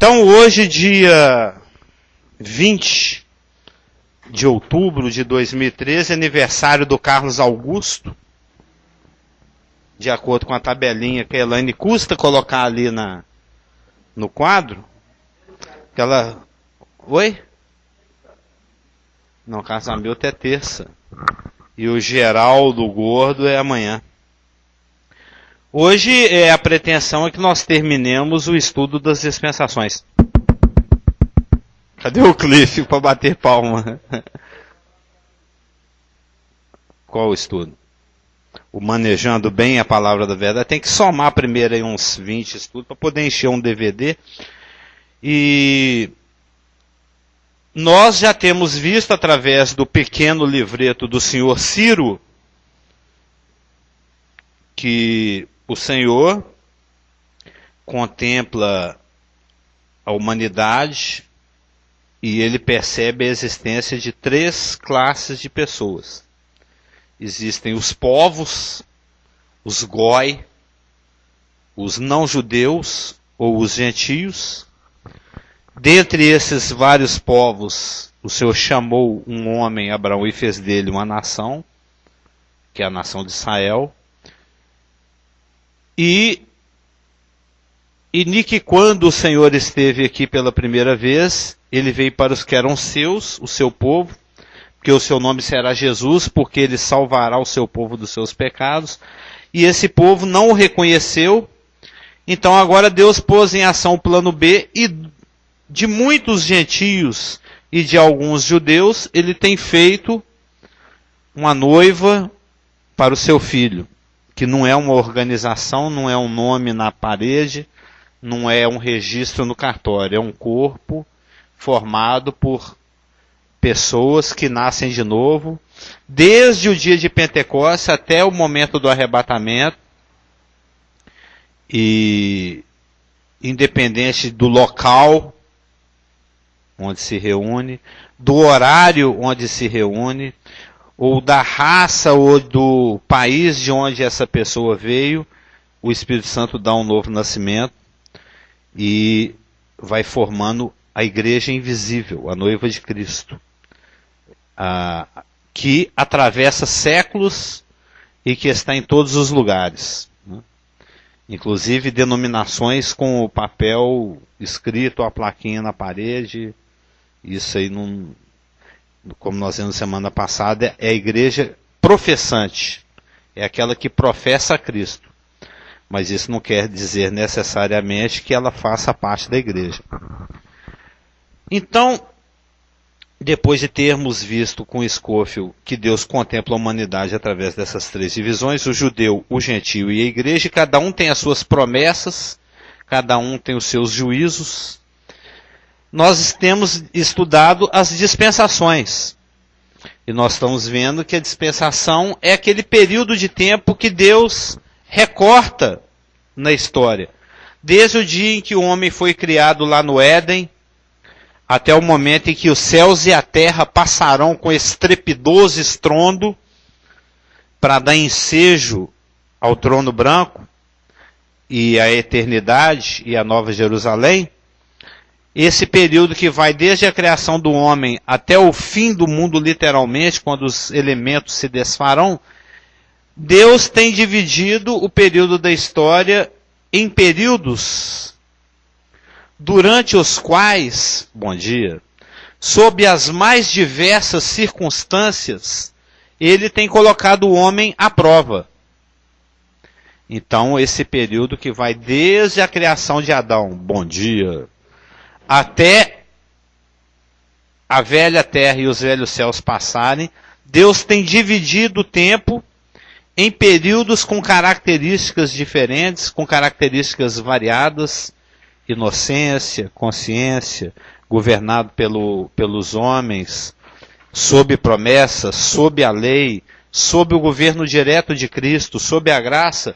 Então hoje, dia 20 de outubro de 2013, aniversário do Carlos Augusto, de acordo com a tabelinha que a Elaine custa colocar ali no quadro. Oi? Não, casamento é terça. E o Geraldo Gordo é amanhã. Hoje a pretensão é que nós terminemos o estudo das dispensações. Cadê o Cliff para bater palma? Qual o estudo? O Manejando Bem a Palavra da Verdade. Tem que somar primeiro aí uns 20 estudos para poder encher um DVD. E nós já temos visto através do pequeno livreto do senhor Ciro que o Senhor contempla a humanidade e ele percebe a existência de 3 classes de pessoas. Existem os povos, os goi, os não-judeus ou os gentios. Dentre esses vários povos, o Senhor chamou um homem, Abraão, e fez dele uma nação, que é a nação de Israel. E que quando o Senhor esteve aqui pela primeira vez, ele veio para os que eram seus, o seu povo, porque o seu nome será Jesus, porque ele salvará o seu povo dos seus pecados. E esse povo não o reconheceu. Então agora Deus pôs em ação o plano B, e de muitos gentios e de alguns judeus, ele tem feito uma noiva para o seu filho, que não é uma organização, não é um nome na parede, não é um registro no cartório, é um corpo formado por pessoas que nascem de novo, desde o dia de Pentecostes até o momento do arrebatamento, e independente do local onde se reúne, do horário onde se reúne, ou da raça ou do país de onde essa pessoa veio, o Espírito Santo dá um novo nascimento e vai formando a igreja invisível, a noiva de Cristo, que atravessa séculos e que está em todos os lugares, né? Inclusive denominações com o papel escrito, a plaquinha na parede. Isso aí não... Como nós vimos semana passada, é a igreja professante. É aquela que professa a Cristo. Mas isso não quer dizer necessariamente que ela faça parte da igreja. Então, depois de termos visto com Scofield que Deus contempla a humanidade através dessas 3 divisões, o judeu, o gentio e a igreja, cada um tem as suas promessas, cada um tem os seus juízos. Nós temos estudado as dispensações. E nós estamos vendo que a dispensação é aquele período de tempo que Deus recorta na história. Desde o dia em que o homem foi criado lá no Éden, até o momento em que os céus e a terra passarão com estrepidoso estrondo para dar ensejo ao trono branco e à eternidade e à Nova Jerusalém. Esse período que vai desde a criação do homem até o fim do mundo, literalmente, quando os elementos se desfarão, Deus tem dividido o período da história em períodos durante os quais, bom dia, sob as mais diversas circunstâncias, ele tem colocado o homem à prova. Então, esse período que vai desde a criação de Adão, bom dia, até a velha terra e os velhos céus passarem, Deus tem dividido o tempo em períodos com características diferentes, com características variadas, inocência, consciência, governado pelos homens, sob promessa, sob a lei, sob o governo direto de Cristo, sob a graça,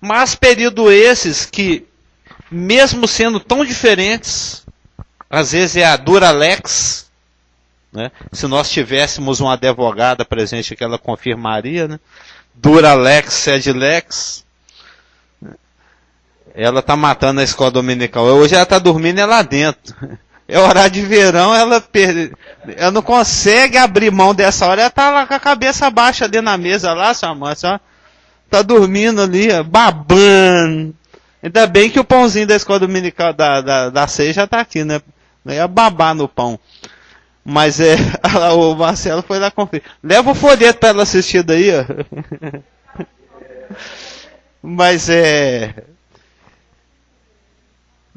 mas períodos esses que, mesmo sendo tão diferentes, às vezes é a dura lex, né? Se nós tivéssemos uma advogada presente que ela confirmaria, né? Dura lex, sed lex. Ela tá matando a escola dominical. Hoje ela tá dormindo é lá dentro. É horário de verão, ela não consegue abrir mão dessa hora. Ela tá lá com a cabeça baixa dentro na mesa lá, sua mãe, só tá dormindo ali, babando. Ainda bem que o pãozinho da escola dominical da ceia já tá aqui, né? Não ia babar no pão. Mas o Marcelo foi lá conferir. Leva o folheto pra ela assistir daí, ó. Mas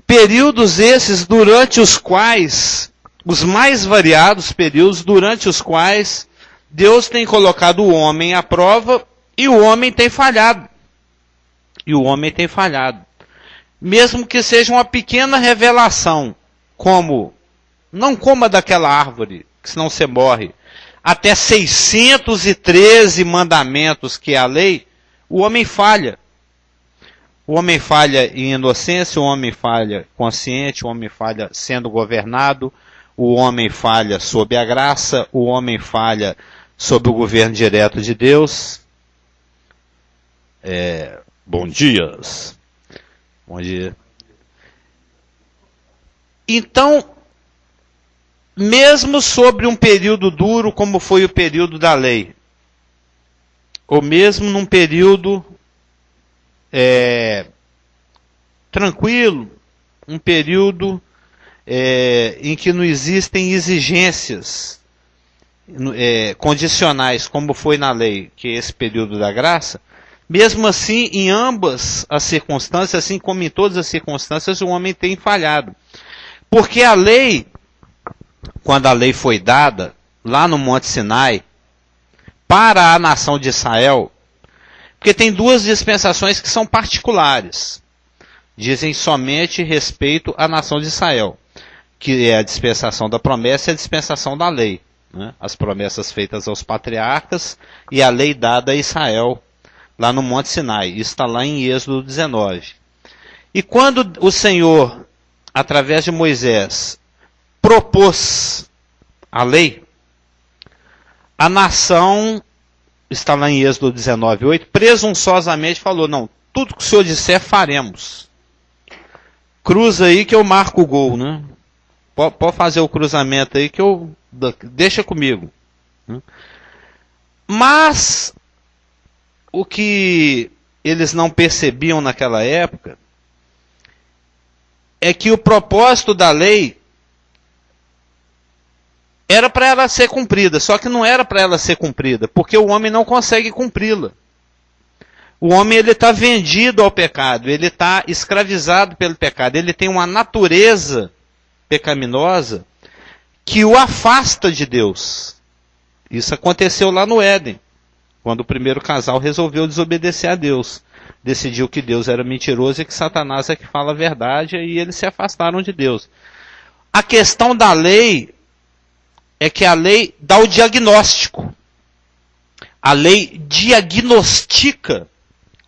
períodos esses durante os quais, os mais variados períodos durante os quais Deus tem colocado o homem à prova e o homem tem falhado. E o homem tem falhado. Mesmo que seja uma pequena revelação, como não coma daquela árvore, que senão você morre, até 613 mandamentos que é a lei, o homem falha. O homem falha em inocência, o homem falha consciente, o homem falha sendo governado, o homem falha sob a graça, o homem falha sob o governo direto de Deus. Bom dia. Bom dia. Então, mesmo sobre um período duro como foi o período da lei, ou mesmo num período tranquilo, um período em que não existem exigências condicionais, como foi na lei, que é esse período da graça, mesmo assim, em ambas as circunstâncias, assim como em todas as circunstâncias, o homem tem falhado. Porque a lei, quando a lei foi dada, lá no Monte Sinai, para a nação de Israel, porque tem duas dispensações que são particulares. Dizem somente respeito à nação de Israel, que é a dispensação da promessa e a dispensação da lei. Né? As promessas feitas aos patriarcas e a lei dada a Israel, lá no Monte Sinai. Isso está lá em Êxodo 19. E quando o Senhor, através de Moisés, propôs a lei, a nação, está lá em Êxodo 19:8, presunçosamente falou, não, tudo que o Senhor disser, faremos. Cruza aí que eu marco o gol, né? Pode fazer o cruzamento aí que deixa comigo. Mas o que eles não percebiam naquela época é que o propósito da lei era para ela ser cumprida, só que não era para ela ser cumprida, porque o homem não consegue cumpri-la. O homem está vendido ao pecado, ele está escravizado pelo pecado, ele tem uma natureza pecaminosa que o afasta de Deus. Isso aconteceu lá no Éden, quando o primeiro casal resolveu desobedecer a Deus. Decidiu que Deus era mentiroso e que Satanás é que fala a verdade, e eles se afastaram de Deus. A questão da lei é que a lei dá o diagnóstico. A lei diagnostica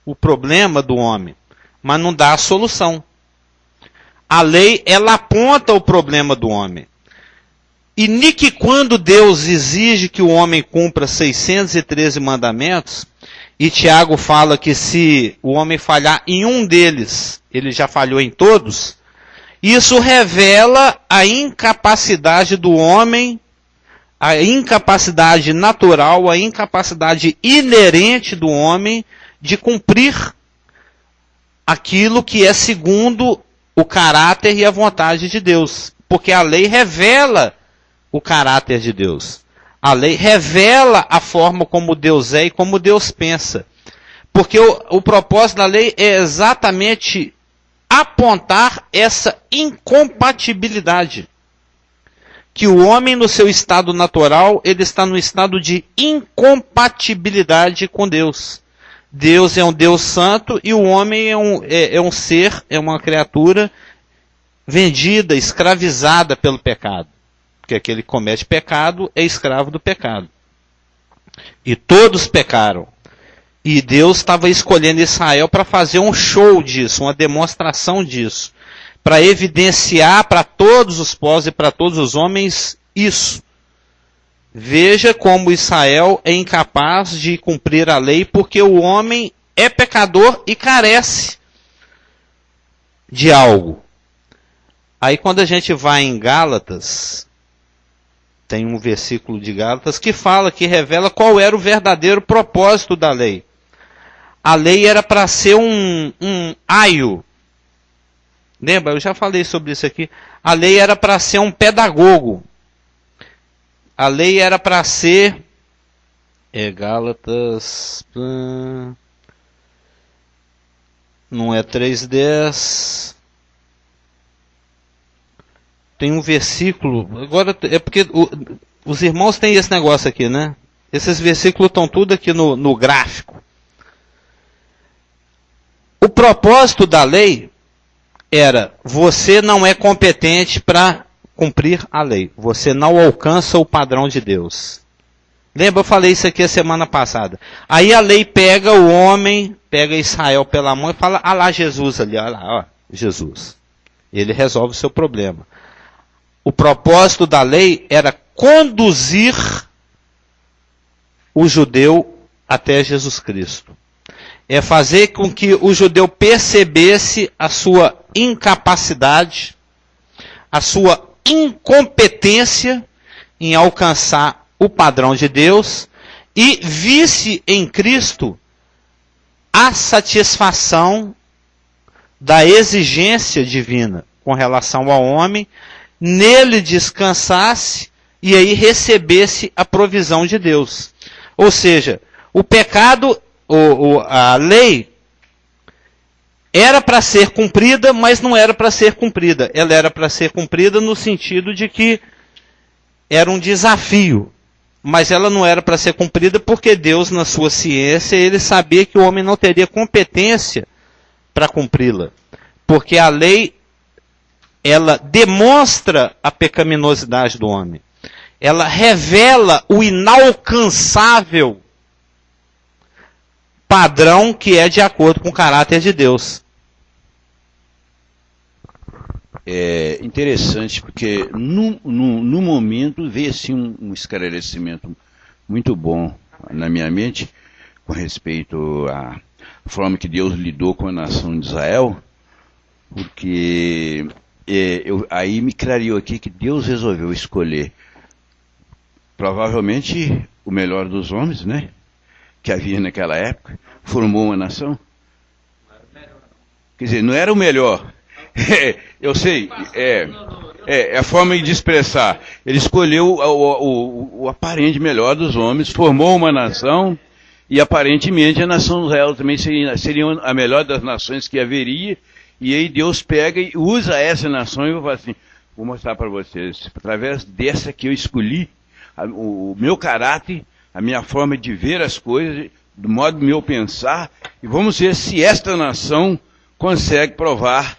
o problema do homem, mas não dá a solução. A lei, ela aponta o problema do homem. E nem que quando Deus exige que o homem cumpra 613 mandamentos, e Tiago fala que se o homem falhar em um deles, ele já falhou em todos, isso revela a incapacidade do homem, a incapacidade natural, a incapacidade inerente do homem de cumprir aquilo que é segundo o caráter e a vontade de Deus. Porque a lei revela o caráter de Deus. A lei revela a forma como Deus é e como Deus pensa. Porque o propósito da lei é exatamente apontar essa incompatibilidade. Que o homem, no seu estado natural, ele está no estado de incompatibilidade com Deus. Deus é um Deus santo e o homem é um ser, é uma criatura vendida, escravizada pelo pecado. Porque aquele que comete pecado é escravo do pecado. E todos pecaram. E Deus estava escolhendo Israel para fazer um show disso, uma demonstração disso. Para evidenciar para todos os povos e para todos os homens isso. Veja como Israel é incapaz de cumprir a lei porque o homem é pecador e carece de algo. Aí quando a gente vai em Gálatas, tem um versículo de Gálatas que fala, que revela qual era o verdadeiro propósito da lei. A lei era para ser um aio. Lembra? Eu já falei sobre isso aqui. A lei era para ser um pedagogo. A lei era para ser... Gálatas... Não é 3:10... Tem um versículo... Agora, é porque os irmãos têm esse negócio aqui, né? Esses versículos estão tudo aqui no gráfico. O propósito da lei era: você não é competente para cumprir a lei. Você não alcança o padrão de Deus. Lembra, eu falei isso aqui a semana passada. Aí a lei pega o homem, pega Israel pela mão e fala: ah lá Jesus ali, olha lá, ó, Jesus. Ele resolve o seu problema. O propósito da lei era conduzir o judeu até Jesus Cristo. É fazer com que o judeu percebesse a sua incapacidade, a sua incompetência em alcançar o padrão de Deus e visse em Cristo a satisfação da exigência divina com relação ao homem, nele descansasse e aí recebesse a provisão de Deus. Ou seja, o pecado, a lei era para ser cumprida, mas não era para ser cumprida. Ela era para ser cumprida no sentido de que era um desafio. Mas ela não era para ser cumprida porque Deus, na sua ciência, ele sabia que o homem não teria competência para cumpri-la. Porque a lei, ela demonstra a pecaminosidade do homem. Ela revela o inalcançável padrão que é de acordo com o caráter de Deus. É interessante porque no momento veio assim um esclarecimento muito bom na minha mente com respeito à forma que Deus lidou com a nação de Israel, porque aí me clareou aqui que Deus resolveu escolher provavelmente o melhor dos homens, né, que havia naquela época, formou uma nação. Quer dizer, não era o melhor. Eu sei, é a forma de expressar. Ele escolheu o aparente melhor dos homens, formou uma nação, e aparentemente a nação de Israel também seria a melhor das nações que haveria, e aí Deus pega e usa essa nação e vai falar assim: vou mostrar para vocês, através dessa que eu escolhi, o meu caráter, a minha forma de ver as coisas, do modo do meu pensar, e vamos ver se esta nação consegue provar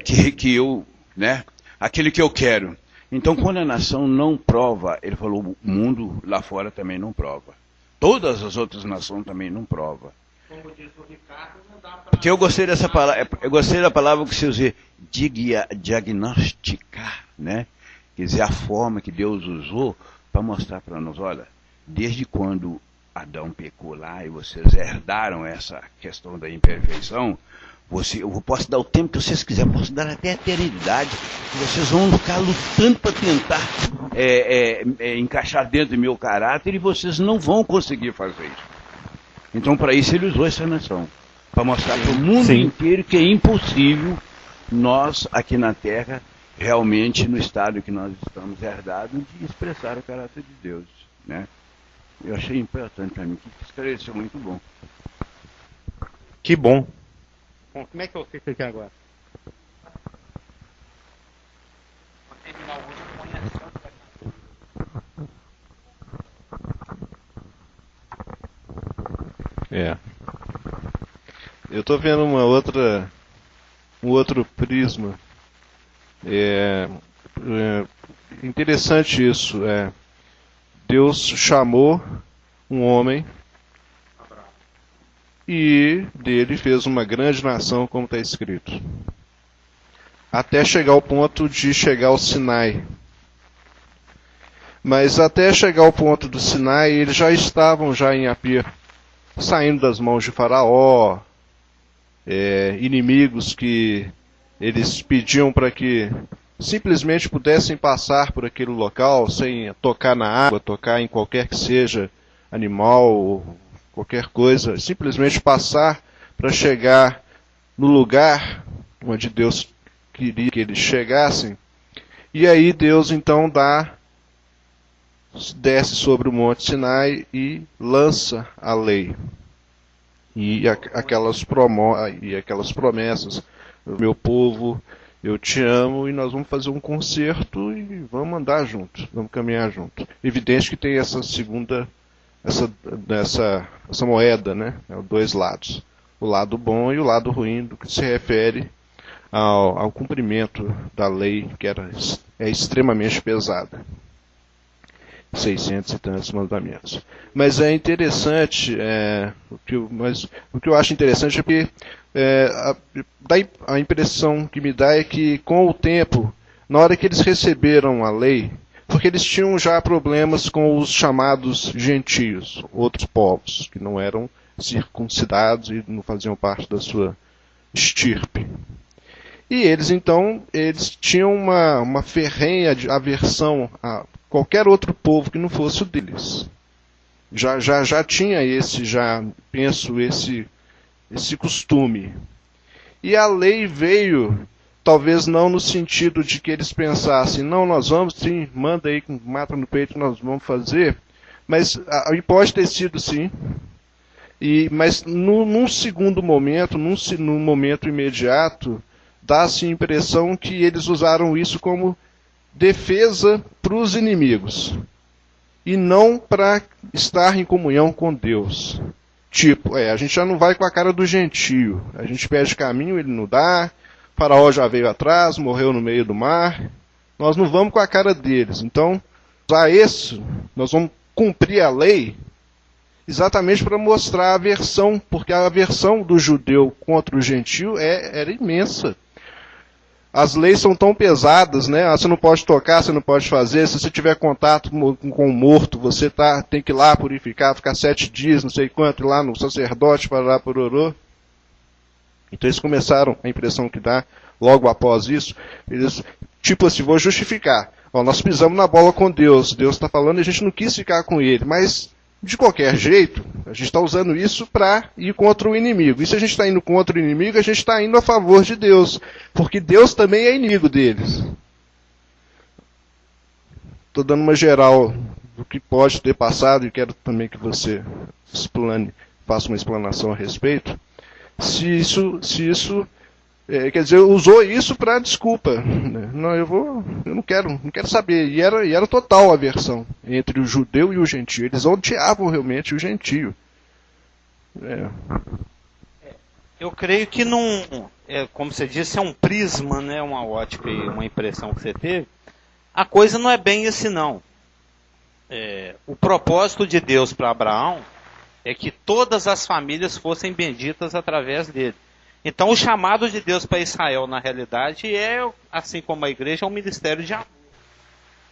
que eu, né, aquilo que eu quero. Então, quando a nação não prova, ele falou, o mundo lá fora também não prova. Todas as outras nações também não provam. Como diz o Ricardo, não dá para... Porque eu gostei dessa palavra, eu gostei da palavra que você usou, diagnosticar, né? Quer dizer, a forma que Deus usou para mostrar para nós, olha, desde quando Adão pecou lá e vocês herdaram essa questão da imperfeição, eu posso dar o tempo que vocês quiserem, posso dar até a eternidade, que vocês vão ficar lutando para tentar encaixar dentro do meu caráter e vocês não vão conseguir fazer isso. Então, para isso, ele usou essa nação, para mostrar para o mundo inteiro que é impossível nós, aqui na Terra, realmente, no estado que nós estamos herdados, de expressar o caráter de Deus, né? Eu achei importante para mim, que esclareceu muito bom. Que bom. Bom, como é que eu fico aqui agora? Eu estou vendo um outro prisma. Interessante isso. Deus chamou um homem e dele fez uma grande nação, como está escrito. Até chegar ao ponto de chegar ao Sinai. Mas até chegar ao ponto do Sinai, eles já estavam em aperto, saindo das mãos de Faraó, inimigos que eles pediam para que simplesmente pudessem passar por aquele local sem tocar na água, tocar em qualquer que seja animal ou qualquer coisa, simplesmente passar para chegar no lugar onde Deus queria que eles chegassem. E aí Deus então desce sobre o Monte Sinai e lança a lei. E aquelas promessas, meu povo, eu te amo e nós vamos fazer um concerto e vamos andar juntos, vamos caminhar juntos. Evidente que tem essa segunda, essa moeda, né? Dois lados. O lado bom e o lado ruim, do que se refere ao cumprimento da lei, que é extremamente pesada. 600 e tantos mandamentos. Mas é interessante, o que eu acho interessante é que a impressão que me dá é que com o tempo, na hora que eles receberam a lei, porque eles tinham já problemas com os chamados gentios, outros povos, que não eram circuncidados e não faziam parte da sua estirpe. E eles então, tinham uma ferrenha aversão a qualquer outro povo que não fosse o deles. Já tinha esse costume. E a lei veio, talvez não no sentido de que eles pensassem, não, nós vamos sim, manda aí, mata no peito, nós vamos fazer. Mas pode ter sido sim. Mas num segundo momento, num momento imediato, dá-se a impressão que eles usaram isso como defesa para os inimigos e não para estar em comunhão com Deus. Tipo, a gente já não vai com a cara do gentio, a gente pede caminho, ele não dá, Faraó já veio atrás, morreu no meio do mar, nós não vamos com a cara deles. Então, usar isso, nós vamos cumprir a lei exatamente para mostrar a aversão, porque a aversão do judeu contra o gentio era imensa. As leis são tão pesadas, né? Você não pode tocar, você não pode fazer. Se você tiver contato com o morto, você tem que ir lá purificar, ficar 7 dias, não sei quanto, ir lá no sacerdote para lá por orô. Então eles começaram, a impressão que dá, logo após isso, eles, tipo assim, vou justificar. Nós pisamos na bola com Deus, Deus está falando e a gente não quis ficar com ele, mas de qualquer jeito, a gente está usando isso para ir contra o inimigo. E se a gente está indo contra o inimigo, a gente está indo a favor de Deus. Porque Deus também é inimigo deles. Estou dando uma geral do que pode ter passado e quero também que você faça uma explanação a respeito. Se isso quer dizer, usou isso para desculpa. Não, eu não quero saber. E era total a aversão entre o judeu e o gentio. Eles odiavam realmente o gentio. Eu creio que não, como você disse, é um prisma, né, uma ótica e uma impressão que você teve. A coisa não é bem esse não. O propósito de Deus para Abraão é que todas as famílias fossem benditas através dele. Então o chamado de Deus para Israel, na realidade, assim como a igreja, é um ministério de amor.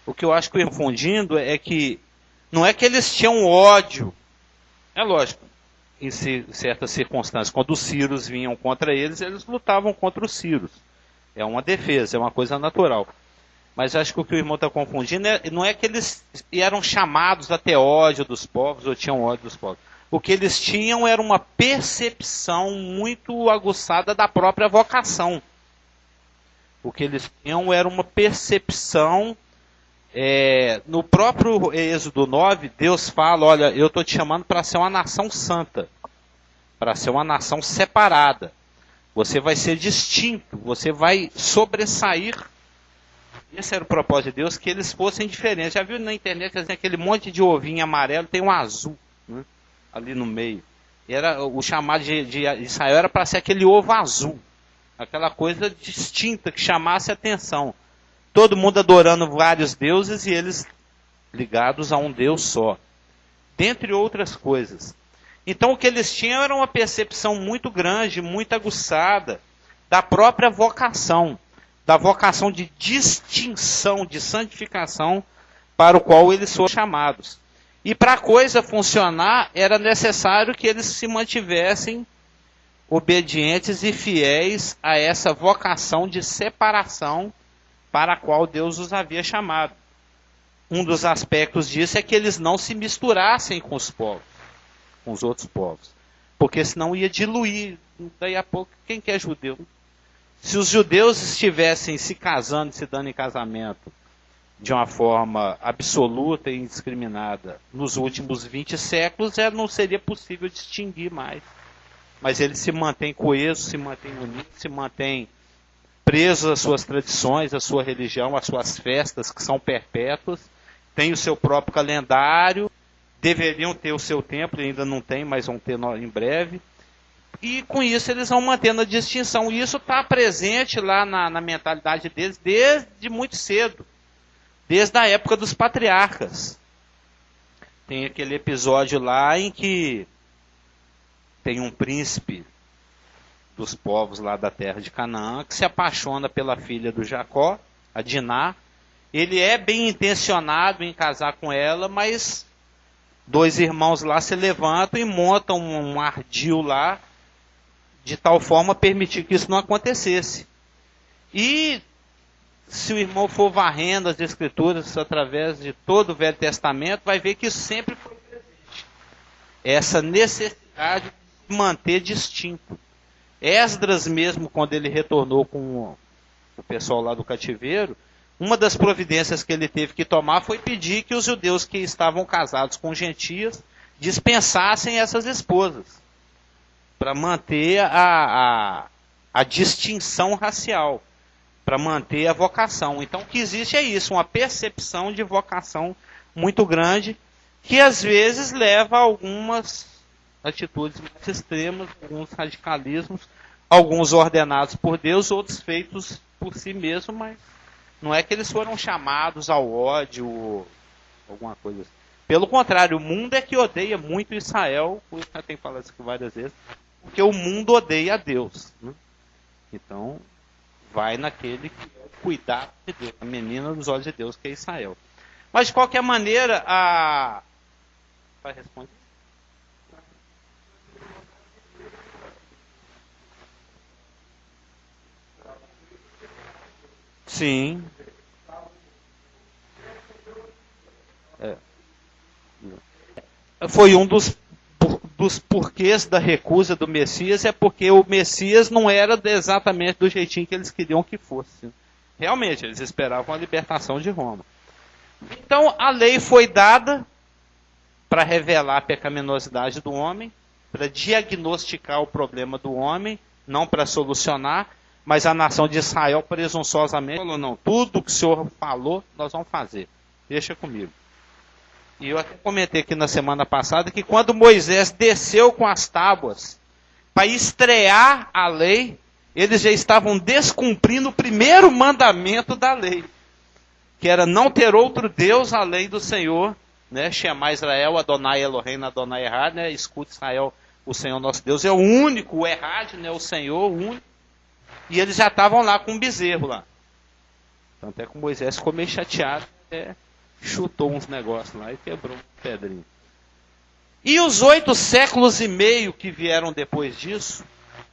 O que eu acho que eu confundindo é que não é que eles tinham ódio. É lógico, em certas circunstâncias, quando os sírios vinham contra eles lutavam contra os sírios. É uma defesa, é uma coisa natural. Mas acho que o que o irmão está confundindo não é que eles eram chamados a ter ódio dos povos ou tinham ódio dos povos. O que eles tinham era uma percepção muito aguçada da própria vocação. O que eles tinham era uma percepção. No próprio Êxodo 9, Deus fala, olha, eu estou te chamando para ser uma nação santa, para ser uma nação separada. Você vai ser distinto, você vai sobressair. Esse era o propósito de Deus, que eles fossem diferentes. Já viu na internet aquele monte de ovinho amarelo, tem um azul, né, ali no meio. O chamado de Israel era para ser aquele ovo azul, aquela coisa distinta que chamasse a atenção. Todo mundo adorando vários deuses e eles ligados a um Deus só, dentre outras coisas. Então o que eles tinham era uma percepção muito grande, muito aguçada da própria vocação, da vocação de distinção, de santificação para o qual eles foram chamados. E para a coisa funcionar era necessário que eles se mantivessem obedientes e fiéis a essa vocação de separação para a qual Deus os havia chamado. Um dos aspectos disso é que eles não se misturassem com os povos, com os outros povos, porque senão ia diluir. Daí a pouco, quem que é judeu? Se os judeus estivessem se casando, se dando em casamento de uma forma absoluta e indiscriminada nos últimos 20 séculos, não seria possível distinguir mais. Mas eles se mantêm coesos, se mantêm unidos, se mantêm presos às suas tradições, à sua religião, às suas festas que são perpétuas, têm o seu próprio calendário, deveriam ter o seu templo, ainda não tem, mas vão ter em breve. E com isso eles vão mantendo a distinção. E isso está presente lá na mentalidade deles desde muito cedo. Desde a época dos patriarcas. Tem aquele episódio lá em que tem um príncipe dos povos lá da terra de Canaã que se apaixona pela filha do Jacó, a Diná. Ele é bem intencionado em casar com ela, mas dois irmãos lá se levantam e montam um ardil lá, de tal forma a permitir que isso não acontecesse. E se o irmão for varrendo as escrituras através de todo o Velho Testamento, vai ver que isso sempre foi presente. Essa necessidade de se manter distinto. Esdras mesmo, quando ele retornou com o pessoal lá do cativeiro, uma das providências que ele teve que tomar foi pedir que os judeus que estavam casados com gentias dispensassem essas esposas, para manter a distinção racial, para manter a vocação. Então o que existe é isso, uma percepção de vocação muito grande, que às vezes leva a algumas atitudes mais extremas, alguns radicalismos, alguns ordenados por Deus, outros feitos por si mesmo, mas não é que eles foram chamados ao ódio ou alguma coisa assim. Pelo contrário, o mundo é que odeia muito Israel, eu já tenho falado isso aqui várias vezes, porque o mundo odeia a Deus, né? Então, vai naquele que é o cuidado de Deus, a menina dos olhos de Deus, que é Israel. Mas, de qualquer maneira, Vai responder? Sim. Foi um dos porquês da recusa do Messias, é porque o Messias não era exatamente do jeitinho que eles queriam que fosse. Realmente, eles esperavam a libertação de Roma. Então, a lei foi dada para revelar a pecaminosidade do homem, para diagnosticar o problema do homem, não para solucionar, mas a nação de Israel presunçosamente falou, não, tudo que o Senhor falou, nós vamos fazer. Deixa comigo. E eu até comentei aqui na semana passada que quando Moisés desceu com as tábuas para estrear a lei, eles já estavam descumprindo o primeiro mandamento da lei, que era não ter outro Deus além do Senhor, né? Shema Israel, Adonai Elohim, Adonai Errad, né? Escute Israel, o Senhor nosso Deus é o único, o Errad, né? O Senhor, o único. E eles já estavam lá com um bezerro lá. Então até que Moisés ficou meio chateado, chutou uns negócios lá e quebrou um pedrinho. E os 8 séculos e meio que vieram depois disso,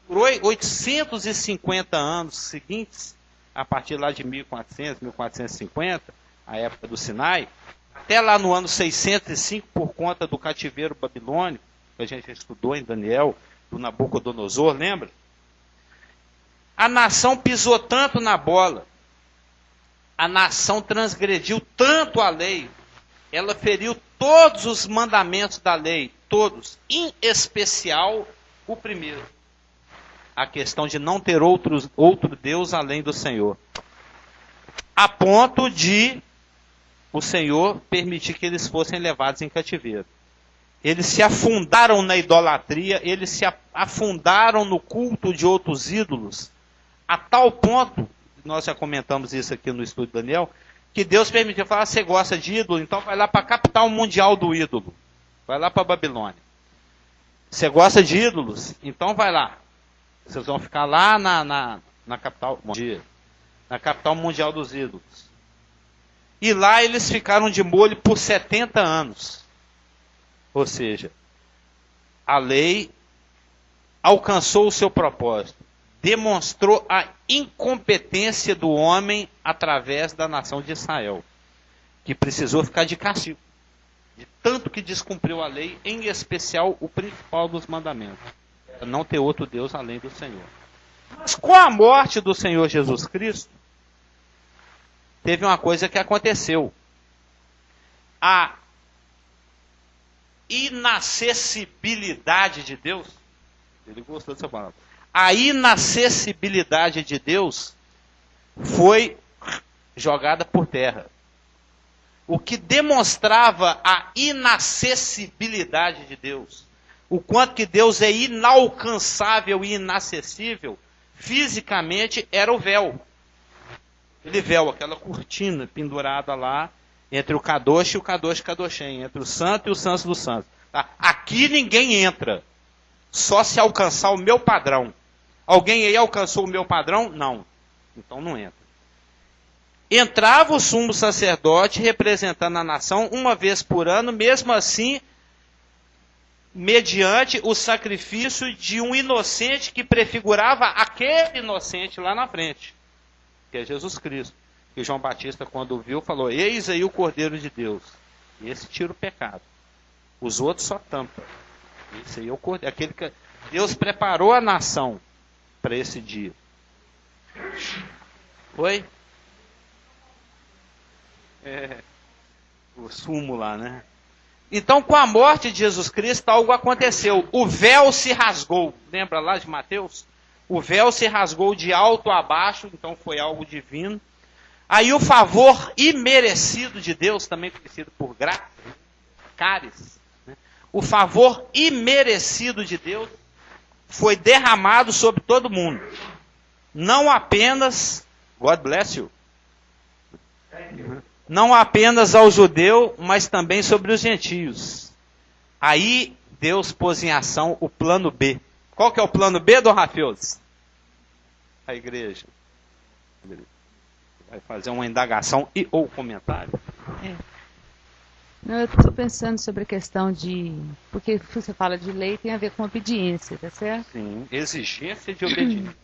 por 850 anos seguintes, a partir lá de 1400, 1450, a época do Sinai, até lá no ano 605, por conta do cativeiro babilônico, que a gente estudou em Daniel, do Nabucodonosor, lembra? A nação pisou tanto na bola, a nação transgrediu tanto a lei, ela feriu todos os mandamentos da lei, todos, em especial o primeiro, a questão de não ter outro Deus além do Senhor, a ponto de o Senhor permitir que eles fossem levados em cativeiro. Eles se afundaram na idolatria, eles se afundaram no culto de outros ídolos, a tal ponto, nós já comentamos isso aqui no estudo de Daniel, que Deus permitiu falar, você gosta de ídolo? Então vai lá para a capital mundial do ídolo. Vai lá para a Babilônia. Você gosta de ídolos? Então vai lá. Vocês vão ficar lá na capital mundial dos ídolos. E lá eles ficaram de molho por 70 anos. Ou seja, a lei alcançou o seu propósito. Demonstrou a incompetência do homem através da nação de Israel, que precisou ficar de castigo, de tanto que descumpriu a lei, em especial o principal dos mandamentos, não ter outro Deus além do Senhor. Mas com a morte do Senhor Jesus Cristo, teve uma coisa que aconteceu. A inacessibilidade de Deus, ele gostou dessa palavra, a inacessibilidade de Deus foi jogada por terra. O que demonstrava a inacessibilidade de Deus, o quanto que Deus é inalcançável e inacessível, fisicamente, era o véu. Aquele véu, aquela cortina pendurada lá, entre o Kadosh e o Kadosh Kadoshem, entre o santo e o santo dos santos. Tá? Aqui ninguém entra, só se alcançar o meu padrão. Alguém aí alcançou o meu padrão? Não. Então não entra. Entrava o sumo sacerdote representando a nação uma vez por ano, mesmo assim, mediante o sacrifício de um inocente que prefigurava aquele inocente lá na frente, que é Jesus Cristo. Que João Batista, quando viu, falou: eis aí o Cordeiro de Deus. Esse tira o pecado. Os outros só tampam. Esse aí é o Cordeiro. Aquele que Deus preparou a nação para esse dia. Foi? O sumo lá, né? Então, com a morte de Jesus Cristo, algo aconteceu. O véu se rasgou. Lembra lá de Mateus? O véu se rasgou de alto a baixo, então foi algo divino. Aí o favor imerecido de Deus, também conhecido por graça, caris, né? O favor imerecido de Deus foi derramado sobre todo mundo. Não apenas, God bless you, não apenas ao judeu, mas também sobre os gentios. Aí Deus pôs em ação o plano B. Qual que é o plano B, Dom Rafioso? A igreja. Vai fazer uma indagação e ou comentário. Não, eu estou pensando sobre a questão de... Porque você fala de lei, tem a ver com obediência, tá certo? Sim, exigência de obediência.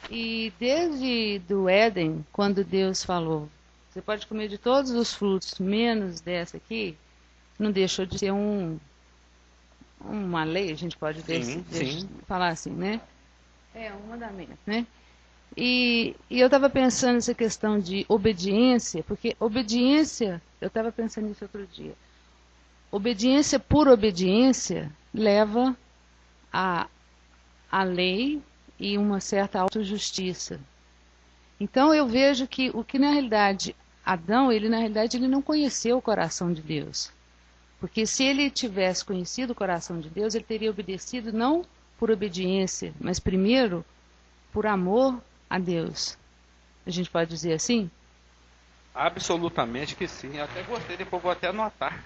E desde do Éden, quando Deus falou, você pode comer de todos os frutos, menos dessa aqui, não deixou de ser uma lei, a gente pode falar assim, né? É um mandamento, né? E eu estava pensando nessa questão de obediência, porque obediência, eu estava pensando nisso outro dia, obediência por obediência leva a lei e uma certa autojustiça. Então eu vejo que o que na realidade, Adão, ele não conheceu o coração de Deus. Porque se ele tivesse conhecido o coração de Deus, ele teria obedecido não por obediência, mas primeiro por amor a Deus. A gente pode dizer assim? Absolutamente que sim. Eu até gostei, depois vou até anotar.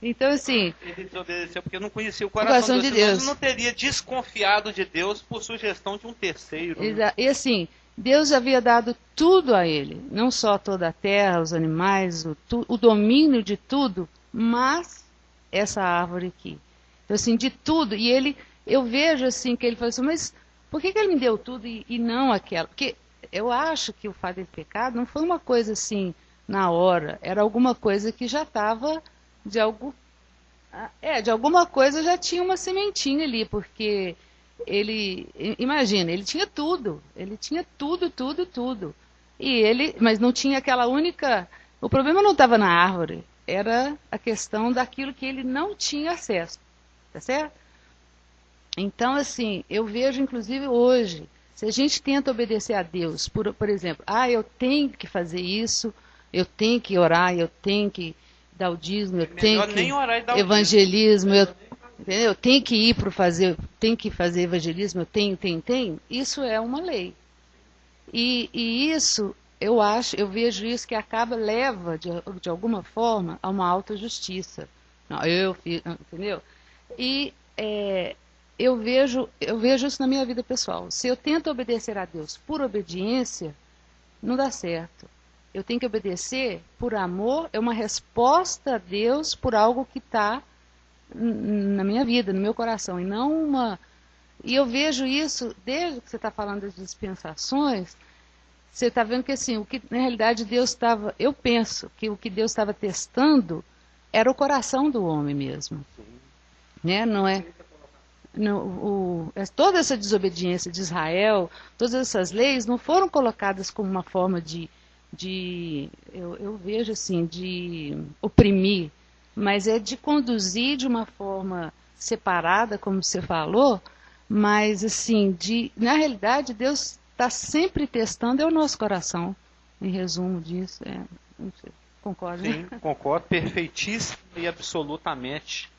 Então, assim... Ele desobedeceu porque não conhecia o coração de Deus. Ele não teria desconfiado de Deus por sugestão de um terceiro. E assim, Deus havia dado tudo a ele. Não só toda a terra, os animais, o domínio de tudo, mas essa árvore aqui. Então, assim, de tudo. E eu vejo assim que ele falou assim, mas por que ele me deu tudo e não aquela? Porque eu acho que o fato de pecado não foi uma coisa assim, na hora. Era alguma coisa que já estava de alguma coisa já tinha uma sementinha ali, porque imagina, ele tinha tudo. Ele tinha tudo. Mas não tinha aquela única... O problema não estava na árvore. Era a questão daquilo que ele não tinha acesso. Tá certo? Então, assim, eu vejo, inclusive, hoje, se a gente tenta obedecer a Deus, por exemplo, eu tenho que fazer isso, eu tenho que orar, eu tenho que dar o dízimo, eu tenho que evangelismo, eu tenho que ir para tenho que fazer evangelismo, eu tenho. Isso é uma lei. E isso, eu vejo isso que leva, de alguma forma, a uma autojustiça. Não, entendeu? E eu vejo isso na minha vida pessoal. Se eu tento obedecer a Deus por obediência, não dá certo. Eu tenho que obedecer por amor, é uma resposta a Deus por algo que está na minha vida, no meu coração, e não uma... E eu vejo isso, desde que você está falando das dispensações, você está vendo que, assim, o que na realidade Deus estava... Eu penso que o que Deus estava testando era o coração do homem mesmo. Né? Não é... toda essa desobediência de Israel, todas essas leis não foram colocadas como uma forma eu vejo assim, de oprimir, mas é de conduzir de uma forma separada, como você falou, mas assim, na realidade Deus está sempre testando é o nosso coração, em resumo disso. Não sei, concorda? Sim, concordo perfeitíssimo e absolutamente.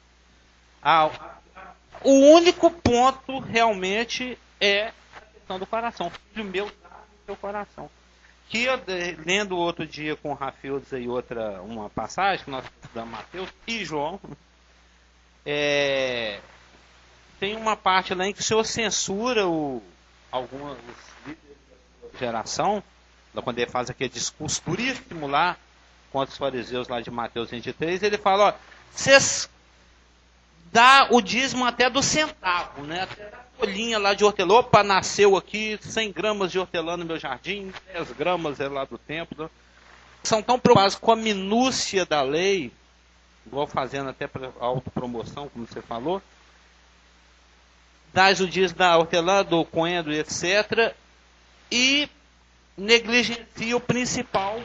O único ponto realmente é a questão do coração. Filho meu, dá no seu coração. Que eu, lendo outro dia com o Rafildes aí uma passagem que nós estudamos Mateus e João, tem uma parte lá em que o Senhor censura alguns líderes da sua geração, quando ele faz aquele discurso duríssimo lá contra os fariseus lá de Mateus 23, ele fala, ó, vocês dá o dízimo até do centavo, né? Até da folhinha lá de hortelã. Opa, nasceu aqui 100 gramas de hortelã no meu jardim, 10 gramas é lá do templo. São tão preocupados com a minúcia da lei, igual fazendo até para autopromoção, como você falou, dá o dízimo da hortelã, do coentro, etc. E negligencia o principal,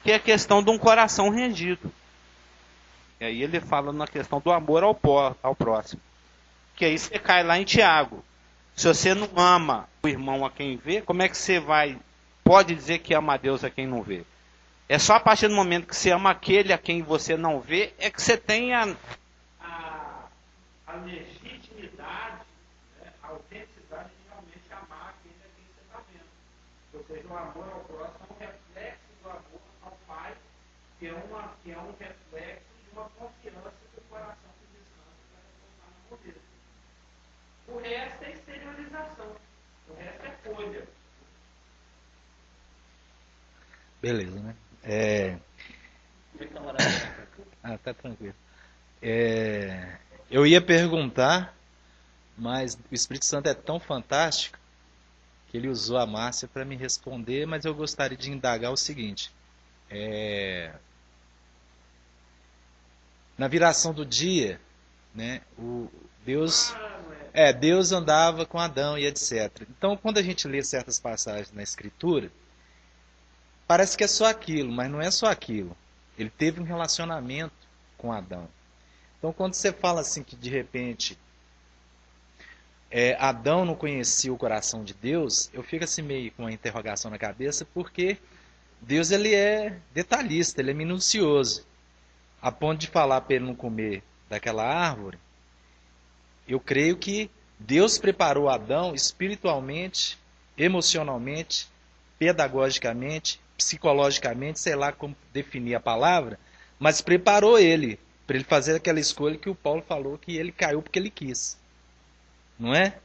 que é a questão de um coração rendido. E aí ele fala na questão do amor ao próximo. Que aí você cai lá em Tiago. Se você não ama o irmão a quem vê, como é que você pode dizer que ama a Deus a quem não vê? É só a partir do momento que você ama aquele a quem você não vê, é que você tem a legitimidade, né, a autenticidade de realmente amar aquele a quem você está vendo. Ou seja, o amor ao próximo é um reflexo do amor ao Pai, que é um reflexo uma confiança que o coração que descansa vai retornar no poder. O resto é exteriorização. O resto é folha. Beleza, né? Tá tranquilo. Eu ia perguntar, mas o Espírito Santo é tão fantástico que ele usou a Márcia para me responder, mas eu gostaria de indagar o seguinte. Na viração do dia, né, Deus andava com Adão e etc. Então, quando a gente lê certas passagens na Escritura, parece que é só aquilo, mas não é só aquilo. Ele teve um relacionamento com Adão. Então, quando você fala assim que de repente Adão não conhecia o coração de Deus, eu fico assim meio com uma interrogação na cabeça, porque Deus ele é detalhista, ele é minucioso. A ponto de falar para ele não comer daquela árvore, eu creio que Deus preparou Adão espiritualmente, emocionalmente, pedagogicamente, psicologicamente, sei lá como definir a palavra, mas preparou ele para ele fazer aquela escolha que o Paulo falou que ele caiu porque ele quis. Não é?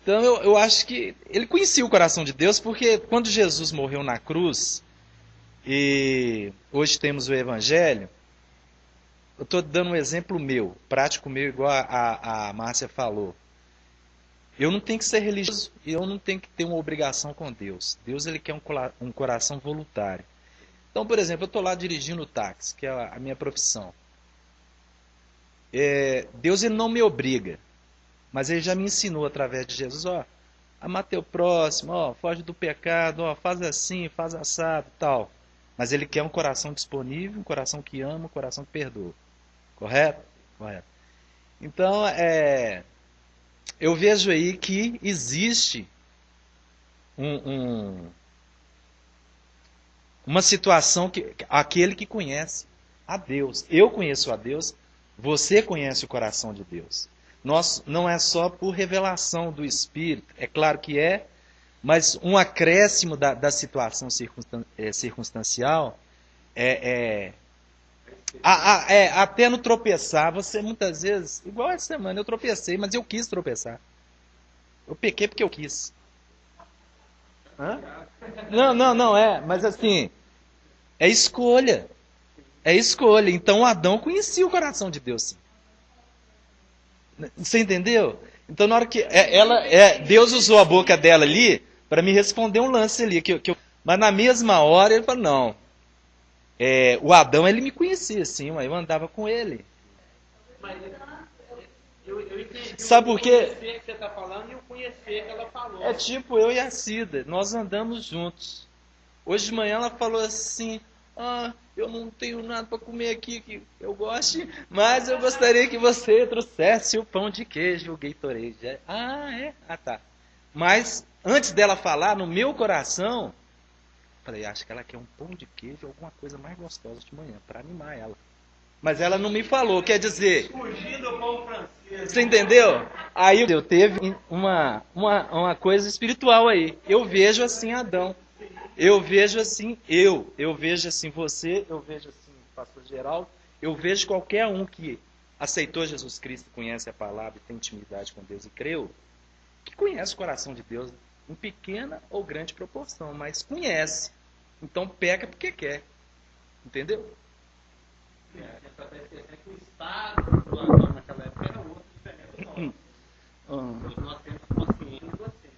Então eu acho que ele conhecia o coração de Deus, porque quando Jesus morreu na cruz, e hoje temos o Evangelho, eu estou dando um exemplo meu, prático meu, igual a Márcia falou. Eu não tenho que ser religioso e eu não tenho que ter uma obrigação com Deus. Deus ele quer um coração voluntário. Então, por exemplo, eu estou lá dirigindo o táxi, que é a minha profissão. Deus ele não me obriga, mas ele já me ensinou através de Jesus, amar teu próximo, foge do pecado, faz assim, faz assado e tal. Mas ele quer um coração disponível, um coração que ama, um coração que perdoa. Correto? Correto. Então, eu vejo aí que existe uma situação que aquele que conhece a Deus. Eu conheço a Deus, você conhece o coração de Deus. Não é só por revelação do Espírito, é claro que mas um acréscimo da situação circunstancial até no tropeçar, você muitas vezes, igual essa semana, eu tropecei, mas eu quis tropeçar. Eu pequei porque eu quis. Hã? Não, mas assim, é escolha. É escolha. Então Adão conhecia o coração de Deus, sim. Você entendeu? Então, na hora que Deus usou a boca dela ali para me responder um lance ali. Mas na mesma hora ele falou, não. O Adão, ele me conhecia, sim, mas eu andava com ele. Mas eu entendi. Sabe por quê? O conhecer que você está falando e o conhecer que ela falou. É tipo eu e a Cida, nós andamos juntos. Hoje de manhã ela falou assim, eu não tenho nada para comer aqui que eu goste, mas eu gostaria que você trouxesse o pão de queijo, o Gatorade. Tá. Mas antes dela falar, no meu coração, falei, acho que ela quer um pão de queijo, alguma coisa mais gostosa de manhã, para animar ela. Mas ela não me falou, quer dizer... Fugindo do pão francês. Você entendeu? Aí eu teve uma coisa espiritual aí. Eu vejo assim Adão. Eu vejo assim eu vejo assim você, eu vejo assim o pastor Geraldo, eu vejo qualquer um que aceitou Jesus Cristo, conhece a palavra e tem intimidade com Deus e creu, que conhece o coração de Deus em pequena ou grande proporção, mas conhece. Então peca porque quer. Entendeu? A gente está esquecendo que o estado do Adão naquela época era outro, diferente do nosso. Hoje nós temos consciência e docência.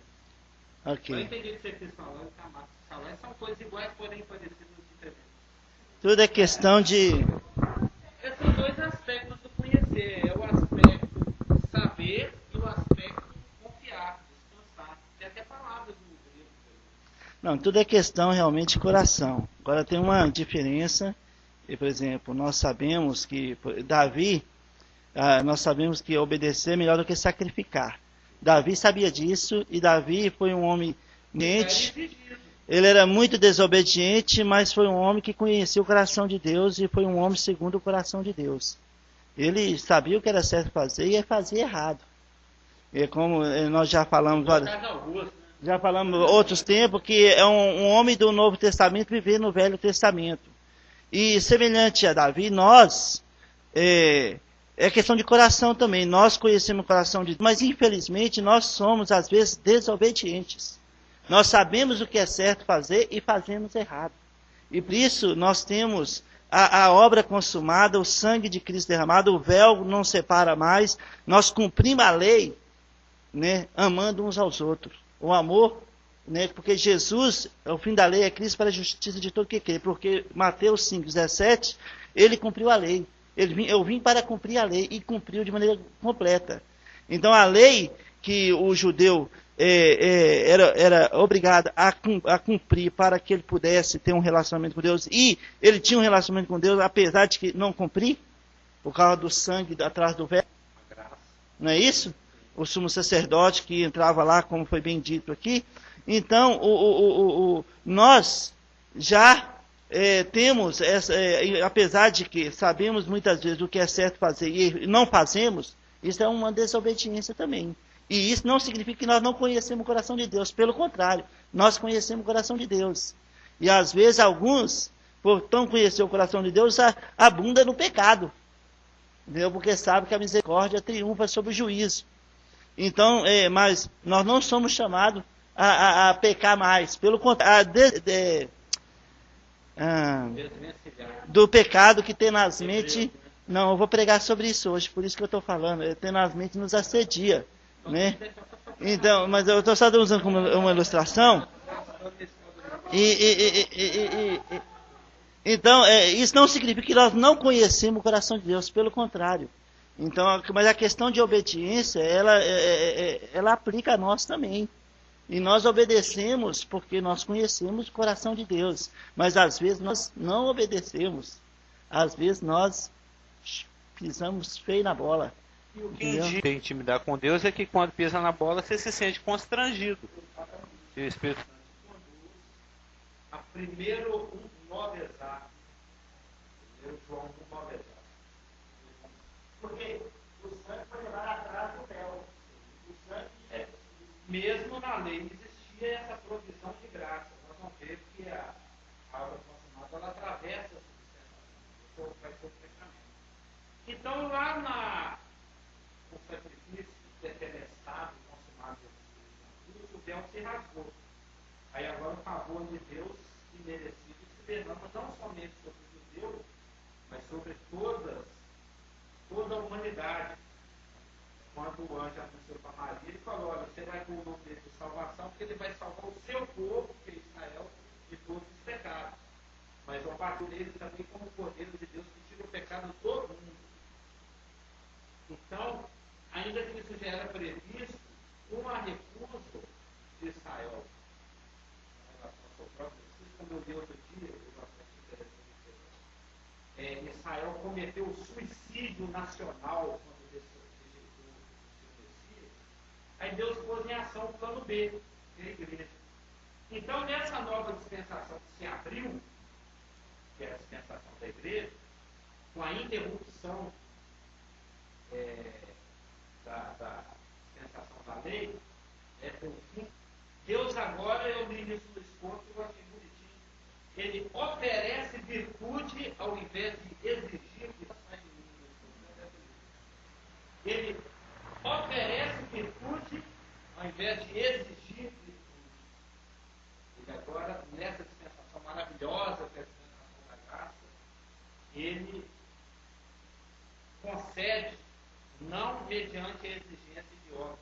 Ok. Eu entendi o que você quis falar, o que a Marta falou, são coisas iguais, porém parecidas e diferentes. Tudo é questão de... Esses são dois aspectos do conhecer. É o aspecto saber e o aspecto confiar, descansar. Tem até palavras no grego. Não, tudo é questão realmente de coração. Agora tem uma diferença. Por exemplo, nós sabemos que Davi, nós sabemos que obedecer é melhor do que sacrificar. Davi sabia disso e Davi foi um homem obediente. Ele era muito desobediente, mas foi um homem que conhecia o coração de Deus e foi um homem segundo o coração de Deus. Ele sabia o que era certo fazer e fazia errado. E como nós já falamos outros tempos, que é um homem do Novo Testamento viver no Velho Testamento. E semelhante a Davi, nós, é questão de coração também, nós conhecemos o coração de Deus, mas infelizmente nós somos às vezes desobedientes. Nós sabemos o que é certo fazer e fazemos errado. E por isso nós temos a obra consumada, o sangue de Cristo derramado, o véu não separa mais, nós cumprimos a lei, né, amando uns aos outros. O amor, né, porque Jesus, o fim da lei é Cristo para a justiça de todo que crê, porque Mateus 5,17, ele cumpriu a lei. Eu vim para cumprir a lei e cumpriu de maneira completa. Então a lei que o judeu era obrigado a cumprir para que ele pudesse ter um relacionamento com Deus, e ele tinha um relacionamento com Deus, apesar de que não cumprir, por causa do sangue atrás do véu. Não é isso? O sumo sacerdote que entrava lá, como foi bem dito aqui. Então, nós já temos, apesar de que sabemos muitas vezes o que é certo fazer e não fazemos, isso é uma desobediência também. E isso não significa que nós não conhecemos o coração de Deus. Pelo contrário, nós conhecemos o coração de Deus. E às vezes alguns, por não conhecer o coração de Deus, abundam no pecado. Entendeu? Porque sabe que a misericórdia triunfa sobre o juízo. Então, mas nós não somos chamados a pecar mais. Pelo contrário, do pecado que tenazmente... Não, eu vou pregar sobre isso hoje, por isso que eu estou falando. Tenazmente nos assedia. Né? Então, mas eu estou só usando como uma ilustração. Então, isso não significa que nós não conhecemos o coração de Deus, pelo contrário. Então, mas a questão de obediência, ela aplica a nós também. E nós obedecemos porque nós conhecemos o coração de Deus. Mas às vezes nós não obedecemos. Às vezes nós pisamos feio na bola. E o que tem intimidade com Deus é que quando pisa na bola você se sente constrangido. Se o Espírito Santo conduz a primeiro 9 exato. Primeiro João 9 exato. Porque o sangue foi levar atrás do véu. O sangue, mesmo na lei, existia essa provisão de graça. Nós vamos ver que a obra consumada ela atravessa a substância. Vai ser o fechamento. Então lá o sacrifício defenestrado, consumado o véu se rasgou. Aí agora o favor de Deus imerecido se derrama não somente sobre o judeu, mas sobre toda a humanidade. quando o anjo anunciou para Maria, ele falou: olha, você vai pôr o nome dele de salvação, porque ele vai salvar o seu povo, que é Israel, de todos os pecados. Mas o abater dele também como o Cordeiro de Deus que tira o pecado de todo mundo. Então, ainda que isso já era previsto, uma recusa de Israel em relação ao seu próprio Messias, como eu li outro dia, eu acho interessante, Israel cometeu o suicídio nacional quando rejeitou o seu Messias. Aí Deus pôs em ação o plano B, que é a igreja. Então, nessa nova dispensação que se abriu, que é a dispensação da igreja, com a interrupção da dispensação da lei, com o fim, Deus agora, eu li isso no escopo, eu achei bonitinho, ele oferece virtude ao invés de exigir virtude. Ele oferece virtude ao invés de exigir virtude. Ele agora, nessa dispensação maravilhosa, que é a dispensação da graça, ele concede, não mediante a exigência de obras.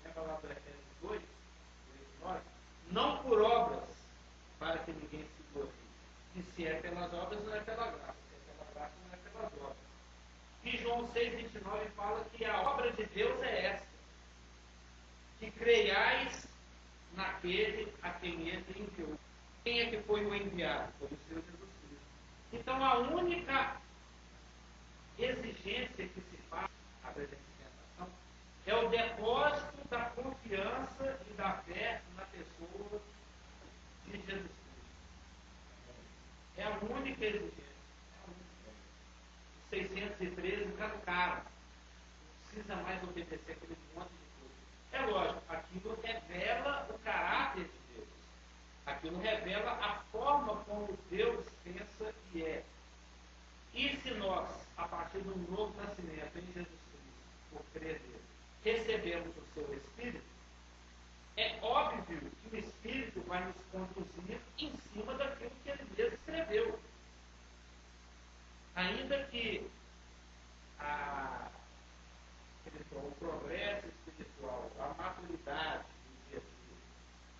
Lembra lá do Efésios 2, 9? Não por obras, para que ninguém se glorie. E se é pelas obras, não é pela graça. Se é pela graça, não é pelas obras. E João 6,29 fala que a obra de Deus é esta: que creiais naquele a quem ele enviou. Quem é que foi o enviado? Foi o Senhor Jesus Cristo. Então, a única exigência que se faz à dispensação é o depósito da confiança e da fé na pessoa de Jesus Cristo. É a única exigência. Os 613 caducaram. Não precisa mais obedecer aquele monte de coisa. É lógico, aquilo revela o caráter de Deus. Aquilo revela a forma como Deus pensa e é. E se nós, a partir do novo nascimento em Jesus Cristo, por crer nele, recebemos o seu Espírito, é óbvio que o Espírito vai nos conduzir em cima daquilo que ele mesmo escreveu. Ainda que o progresso espiritual, a maturidade do dia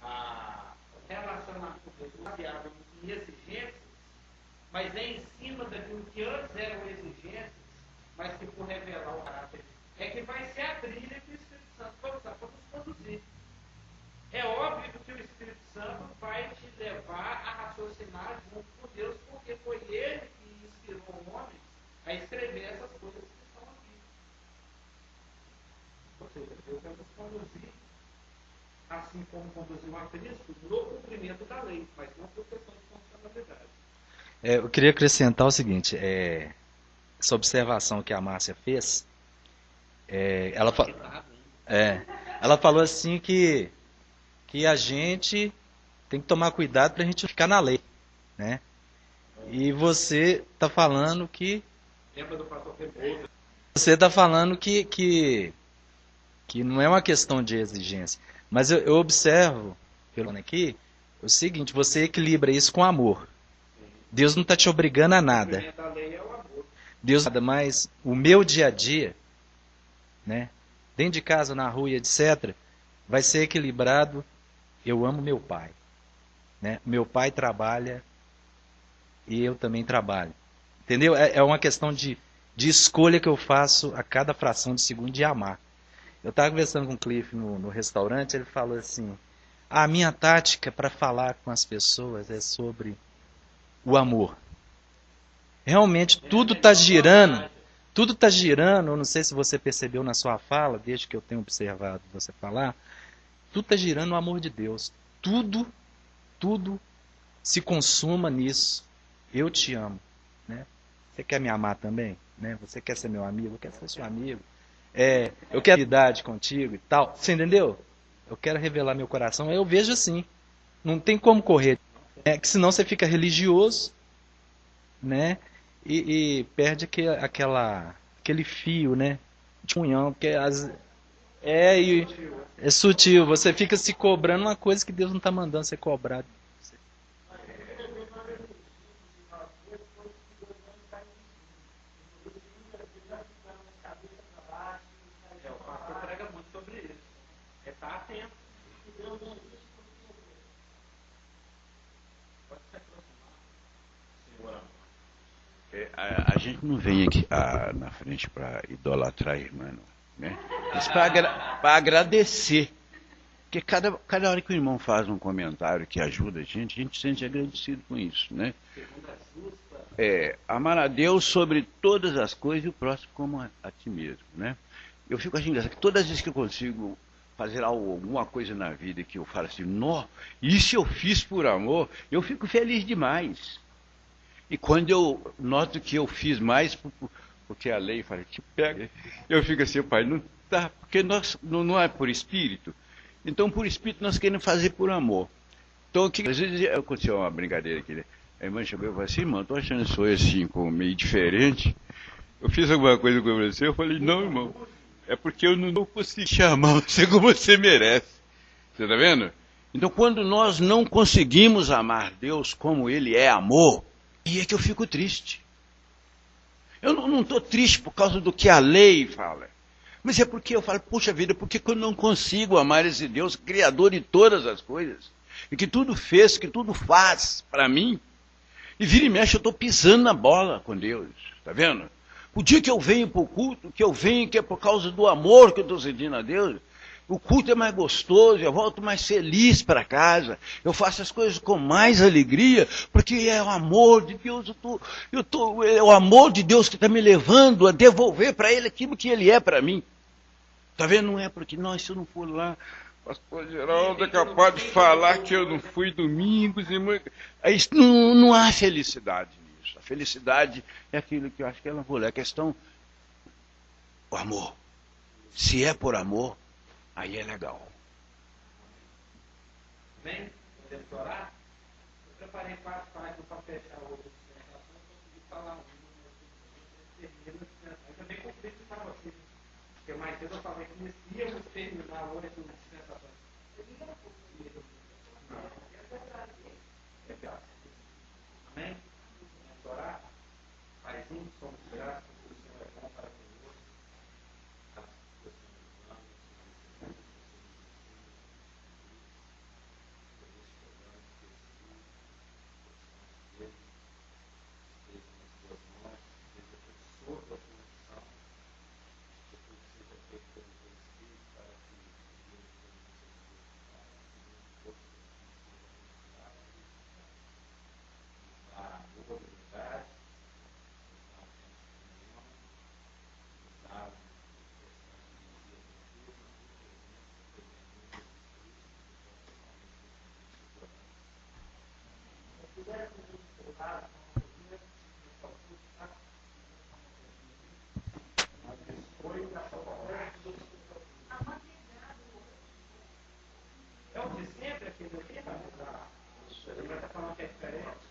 a dia, o relacionamento com Deus baseado em exigências, mas é em cima daquilo que antes eram exigências, mas que por revelar o caráter, é que vai ser a trilha que o Espírito Santo vai usar para nos conduzir. É óbvio que o Espírito Santo vai te levar a raciocinar junto com Deus, porque foi ele que inspirou o homem a escrever essas coisas que estão aqui. Ou seja, Deus vai nos conduzir, assim como conduziu a Cristo, no cumprimento da lei, mas não por questão de funcionalidade. Eu queria acrescentar o seguinte, essa observação que a Márcia fez, ela falou assim que a gente tem que tomar cuidado para a gente ficar na lei, né? E você está falando que não é uma questão de exigência, mas eu observo pelo aqui o seguinte: você equilibra isso com amor. Deus não está te obrigando a nada. Deus nada, mas o meu dia a dia, né, dentro de casa, na rua, etc., vai ser equilibrado. Eu amo meu pai, né? Meu pai trabalha e eu também trabalho. Entendeu? É uma questão de escolha que eu faço a cada fração de segundo de amar. Eu estava conversando com o Cliff no restaurante, ele falou assim: a minha tática para falar com as pessoas é sobre o amor. Realmente tudo está girando, eu não sei se você percebeu na sua fala, desde que eu tenho observado você falar, tudo está girando no amor de Deus. Tudo se consuma nisso. Eu te amo, né? Você quer me amar também? Né? Você quer ser meu amigo? Eu quero ser seu amigo. Eu quero idade contigo e tal. Você entendeu? Eu quero revelar meu coração. Eu vejo assim. Não tem como correr. Que senão você fica religioso, né? E perde aquele fio, né? De união. Porque é sutil. Você fica se cobrando uma coisa que Deus não está mandando ser cobrado. gente não vem aqui na frente para idolatrar a irmã, não, né? Mas para agradecer. Porque cada hora que o irmão faz um comentário que ajuda a gente se sente agradecido com isso, né? Amar a Deus sobre todas as coisas e o próximo como a ti mesmo, né? Eu fico achando engraçado que todas as vezes que eu consigo fazer alguma coisa na vida que eu falo assim, nó, isso eu fiz por amor, eu fico feliz demais. E quando eu noto que eu fiz mais porque a lei fala, te pega, eu fico assim, pai, não tá, porque não é por espírito. Então, por espírito, nós queremos fazer por amor. Então, às vezes aconteceu uma brincadeira aqui, né? A irmã chegou e falou assim, irmão, estou achando isso assim, meio diferente. Eu fiz alguma coisa com você? Eu falei, não, irmão, é porque eu não consegui chamar você como você merece. Você está vendo? Então, quando nós não conseguimos amar Deus como Ele é amor, aí é que eu fico triste. Eu não estou triste por causa do que a lei fala. Mas é porque eu falo, puxa vida, por que eu não consigo amar esse Deus, Criador de todas as coisas? E que tudo fez, que tudo faz para mim. E vira e mexe, eu estou pisando na bola com Deus. Está vendo? O dia que eu venho para o culto, que eu venho, que é por causa do amor que eu estou sentindo a Deus, o culto é mais gostoso, eu volto mais feliz para casa, eu faço as coisas com mais alegria, porque é o amor de Deus, é o amor de Deus que está me levando a devolver para Ele aquilo que Ele é para mim. Está vendo? Não é porque, não, se eu não for lá, pastor Geraldo é capaz de falar que eu não fui domingos, irmão. Aí não há felicidade nisso. A felicidade é aquilo que eu acho que ela falou, é a questão, o amor. Se é por amor, aí é legal. Bem, podemos orar? Eu preparei 4 páginas para fechar o outro dispensação, consegui falar ainda bem que eu fiz para vocês. Porque mais cedo eu falei que nós íamos terminar hoje o dispensação. Amém? Vamos orar? Paizinho, somos graças que o Senhor é bom para conosco. É o de sempre aquele ali, mas ele vai estar falando que é diferente.